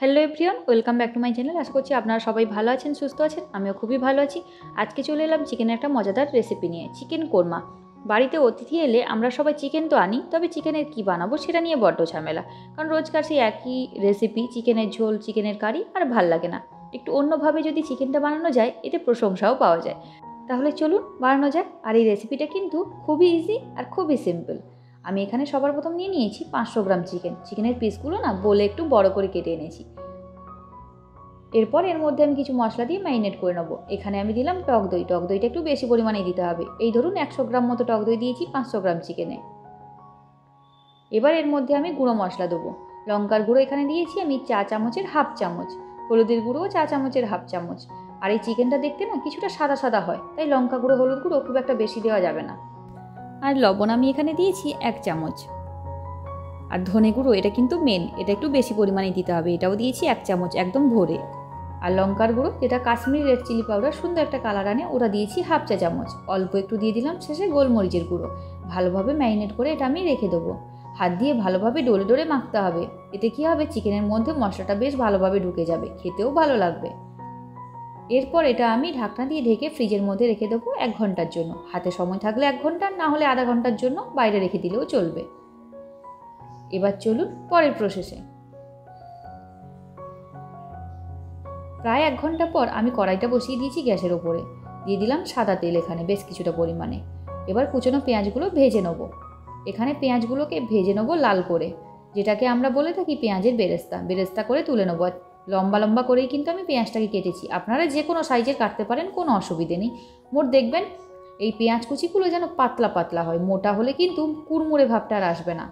Hello everyone, welcome back to my channel. আশা করছি আপনারা সবাই ভালো আছেন, সুস্থ আছেন। আমিও খুবই ভালো আছি। আজকে চলে এলাম চিকেনের একটা মজাদার রেসিপি নিয়ে, চিকেন কোরমা। বাড়িতে অতিথি এলে আমরা সবাই চিকেন তো আনি, তবে চিকেনের কী বানাবো সেটা নিয়ে বড্ড ঝামেলা। কারণ রোজকার সেই একই রেসিপি, চিকেনের ঝোল, চিকেনের কারি, আর ভাল লাগে না। একটু অন্যভাবে যদি চিকেনটা বানানো যায়, এতে প্রশংসাও পাওয়া যায়। তাহলে চলুন বানানো যাক। আর এই রেসিপিটা কিন্তু খুবই ইজি আর খুবই সিম্পল। আমি এখানে সবার প্রথম নিয়ে নিয়েছি 500 গ্রাম চিকেন। চিকেনের পিসগুলো না বলে একটু বড় করে কেটে এনেছি। এরপর এর মধ্যে আমি কিছু মশলা দিয়ে ম্যারিনেট করে নেবো। এখানে আমি দিলাম টক দই। টক দইটা একটু বেশি পরিমাণে দিতে হবে। এই ধরুন 100 গ্রাম মতো টক দই দিয়েছি 500 গ্রাম চিকেনে। এবার এর মধ্যে আমি গুঁড়ো মশলা দেবো। লঙ্কার গুঁড়ো এখানে দিয়েছি আমি চা চামচের হাফ চামচ, হলুদের গুঁড়োও চা চামচের হাফ চামচ। আর এই চিকেনটা দেখতে না কিছুটা সাদা সাদা হয়, তাই লঙ্কা গুঁড়ো, হলুদ গুঁড়ো খুব একটা বেশি দেওয়া যাবে না। আর লবণ আমি এখানে দিয়েছি 1 চামচ। আর ধনে গুঁড়ো, এটা কিন্তু মেন, এটা একটু বেশি পরিমাণে দিতে হবে, এটাও দিয়েছি 1 চামচ একদম ভরে। আর লঙ্কার গুঁড়ো, যেটা কাশ্মীরি রেড চিলি পাউডার, সুন্দর একটা কালার আনে, ওটা দিয়েছি হাফ চা চামচ। অল্প একটু দিয়ে দিলাম শেষে গোলমরিচের গুঁড়ো। ভালোভাবে ম্যারিনেট করে এটা আমি রেখে দেবো। হাত দিয়ে ভালোভাবে ডলে ডলে মাখতে হবে। এতে কী হবে, চিকেনের মধ্যে মশলাটা বেশ ভালোভাবে ঢুকে যাবে, খেতেও ভালো লাগবে। এরপর এটা আমি ঢাকনা দিয়ে ঢেকে ফ্রিজের মধ্যে রেখে দেবো 1 ঘন্টার জন্য। হাতে সময় থাকলে 1 ঘন্টা, না হলে আধা ঘন্টার জন্য বাইরে রেখে দিলেও চলবে। এবার চলুন পরের প্রসেসে। প্রায় 1 ঘন্টা পর আমি কড়াইটা বসিয়ে দিয়েছি গ্যাসের ওপরে। দিয়ে দিলাম সাদা তেল এখানে বেশ কিছুটা পরিমাণে। এবার কুচনো পেঁয়াজগুলো ভেজে নেব। এখানে পেঁয়াজগুলোকে ভেজে নেব লাল করে, যেটাকে আমরা বলে থাকি পেঁয়াজের বেরেস্তা। বেরেস্তা করে তুলে নেবো। লম্বা লম্বা করেই কিন্তু আমি পেঁয়াজটাকে কেটেছি। আপনারা যে কোনো সাইজের কাটতে পারেন, কোনো অসুবিধে নেই। মোট দেখবেন এই পেঁয়াজ কুচিগুলো যেন পাতলা পাতলা হয়, মোটা হলে কিন্তু কুড়মুড়ে ভাবটা আর আসবে না।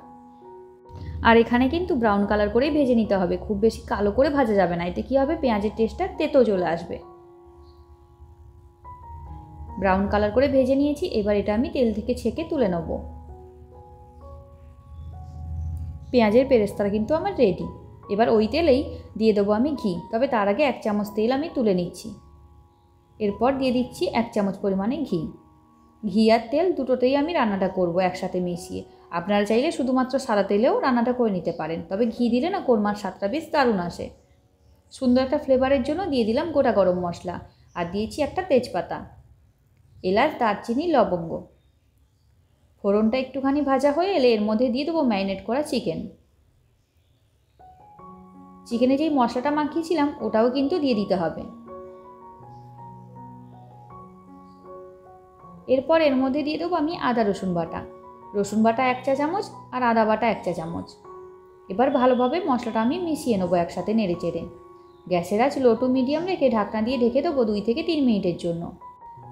আর এখানে কিন্তু ব্রাউন কালার করেই ভেজে নিতে হবে, খুব বেশি কালো করে ভাজা যাবে না। এতে কী হবে, পেঁয়াজের টেস্টটা তেতো চলে আসবে। ব্রাউন কালার করে ভেজে নিয়েছি। এবার এটা আমি তেল থেকে ছেঁকে তুলে নেব। পেঁয়াজের পেরেস্তাটা কিন্তু আমার রেডি। এবার ওই তেলেই দিয়ে দেবো আমি ঘি, তবে তার আগে 1 চামচ তেল আমি তুলে নিচ্ছি। এরপর দিয়ে দিচ্ছি 1 চামচ পরিমাণে ঘি। ঘি আর তেল দুটোতেই আমি রান্নাটা করব একসাথে মিশিয়ে। আপনারা চাইলে শুধুমাত্র সাদা তেলেও রান্নাটা করে নিতে পারেন, তবে ঘি দিলে না কোরমার স্বাদটা বেশ দারুণ আসে। সুন্দর একটা ফ্লেভারের জন্য দিয়ে দিলাম গোটা গরম মশলা, আর দিয়েছি একটা তেজপাতা, এলাচ, দারচিনি, লবঙ্গ। ফোড়নটা একটুখানি ভাজা হয়ে এলে এর মধ্যে দিয়ে দেবো ম্যারিনেট করা চিকেন। চিকেনে যেই মশলাটা মাখিয়েছিলাম ওটাও কিন্তু দিয়ে দিতে হবে। এরপর এর মধ্যে দিয়ে দেবো আমি আদা রসুন বাটা। রসুন বাটা 1 চা চামচ আর আদা বাটা 1 চা চামচ। এবার ভালোভাবে মশলাটা আমি মিশিয়ে নেবো একসাথে নেড়ে চেড়ে। গ্যাসের আঁচ লো টু মিডিয়াম রেখে ঢাকনা দিয়ে ঢেকে দেবো 2 থেকে 3 মিনিটের জন্য।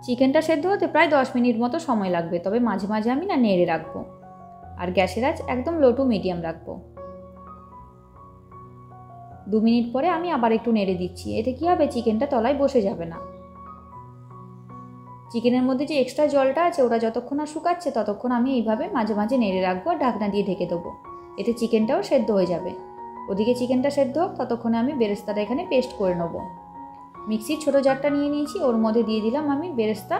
চিকেনটা সেদ্ধ হতে প্রায় 10 মিনিট মতো সময় লাগবে, তবে মাঝে মাঝে আমি না নেড়ে রাখবো। আর গ্যাসের আঁচ একদম লো টু মিডিয়াম রাখবো। 2 মিনিট পরে আমি আবার একটু নেড়ে দিচ্ছি। এতে কী হবে, চিকেনটা তলায় বসে যাবে না। চিকেনের মধ্যে যে এক্সট্রা জলটা আছে ওটা যতক্ষণ না শুকাচ্ছে ততক্ষণ আমি এইভাবে মাঝে মাঝে নেড়ে রাখবো আর ঢাকনা দিয়ে ঢেকে দেবো। এতে চিকেনটাও সেদ্ধ হয়ে যাবে। ওদিকে চিকেনটা সেদ্ধ হোক, ততক্ষণে আমি বেরেস্তাটা এখানে পেস্ট করে নেবো। মিক্সির ছোটো জারটা নিয়ে নিয়েছি, ওর মধ্যে দিয়ে দিলাম আমি বেরেস্তা।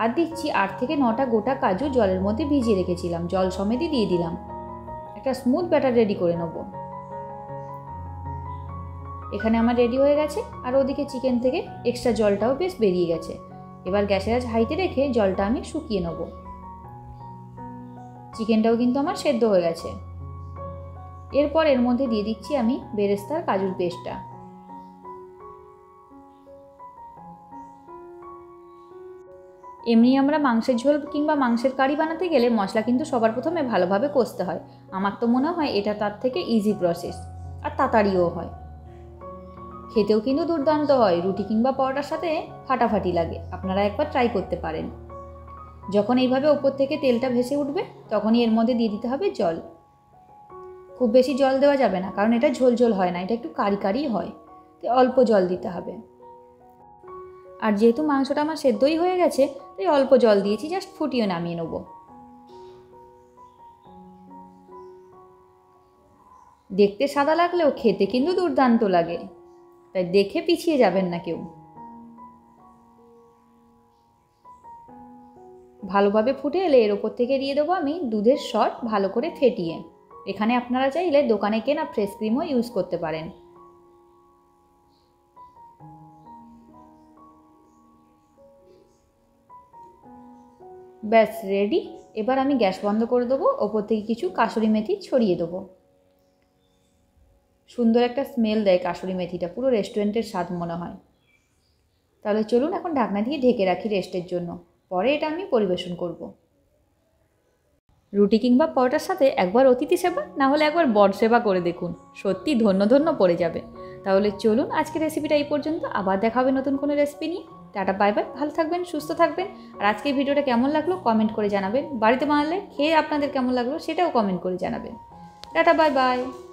আর দিচ্ছি 8 থেকে 9টা গোটা কাজু, জলের মধ্যে ভিজিয়ে রেখেছিলাম, জল সমেতই দিয়ে দিলাম। একটা স্মুথ ব্যাটার রেডি করে নেব। এখানে আমার রেডি হয়ে গেছে। আর ওদিকে চিকেন থেকে এক্সট্রা জলটাও বেশ বেরিয়ে গেছে। এবার গ্যাসের আঁচ হাইতে রেখে জলটা আমি শুকিয়ে নেব। চিকেনটাও কিন্তু আমার সেদ্ধ হয়ে গেছে। এরপর এর মধ্যে দিয়ে দিচ্ছি আমি বেরেস্তার কাজুর পেস্টটা। এমনি আমরা মাংসের ঝোল কিংবা মাংসের কারি বানাতে গেলে মশলা কিন্তু সবার প্রথমে ভালোভাবে কষতে হয়। আমার তো মনে হয় এটা তার থেকে ইজি প্রসেস, আর তাড়াতাড়িও হয়। খেতেও কিন্তু দুর্দান্ত হয়, রুটি কিংবা পরোটার সাথে ফাটাফাটি লাগে। আপনারা একবার ট্রাই করতে পারেন। যখন এইভাবে ওপর থেকে তেলটা ভেসে উঠবে তখনই এর মধ্যে দিয়ে দিতে হবে জল। খুব বেশি জল দেওয়া যাবে না, কারণ এটা ঝোল ঝোল হয় না, এটা একটু কারি কারি হয়, তো অল্প জল দিতে হবে। আর যেহেতু মাংসটা আমার সেদ্ধই হয়ে গেছে, তাই অল্প জল দিয়েছি, জাস্ট ফুটিয়ে নামিয়ে নেব। দেখতে সাদা লাগলেও খেতে কিন্তু দুর্দান্ত লাগে, তাই দেখে পিছিয়ে যাবেন না কেউ। ভালোভাবে ফুটে এলে এর ওপর থেকে দিয়ে দেবো আমি দুধের সর ভালো করে ফেটিয়ে। এখানে আপনারা চাইলে দোকানে কেনা ফ্রেশ ক্রিমও ইউজ করতে পারেন। ব্যাস রেডি। এবার আমি গ্যাস বন্ধ করে দেবো, ওপর থেকে কিছু কাসুরি মেথি ছড়িয়ে দেবো। সুন্দর একটা স্মেল দেয় কাসুরি মেথিটা, পুরো রেস্টুরেন্টের স্বাদ মনে হয়। তাহলে চলুন এখন ঢাকনা দিয়ে ঢেকে রাখি রেস্টের জন্য, পরে এটা আমি পরিবেশন করব। রুটি কিংবা পরোটার সাথে একবার অতিথি সেবা না হলে একবার বর সেবা করে দেখুন, সত্যি ধন্য ধন্য পড়ে যাবে। তাহলে চলুন আজকের রেসিপিটা এই পর্যন্ত, আবার দেখা হবে নতুন কোনো রেসিপি নিয়ে। টাটা বাই বাই, ভালো থাকবেন, সুস্থ থাকবেন। আর আজকের ভিডিওটা কেমন লাগলো কমেন্ট করে জানাবেন, বাড়িতে বানালে খেয়ে আপনাদের কেমন লাগলো সেটাও কমেন্ট করে জানাবেন। Tata bye bye.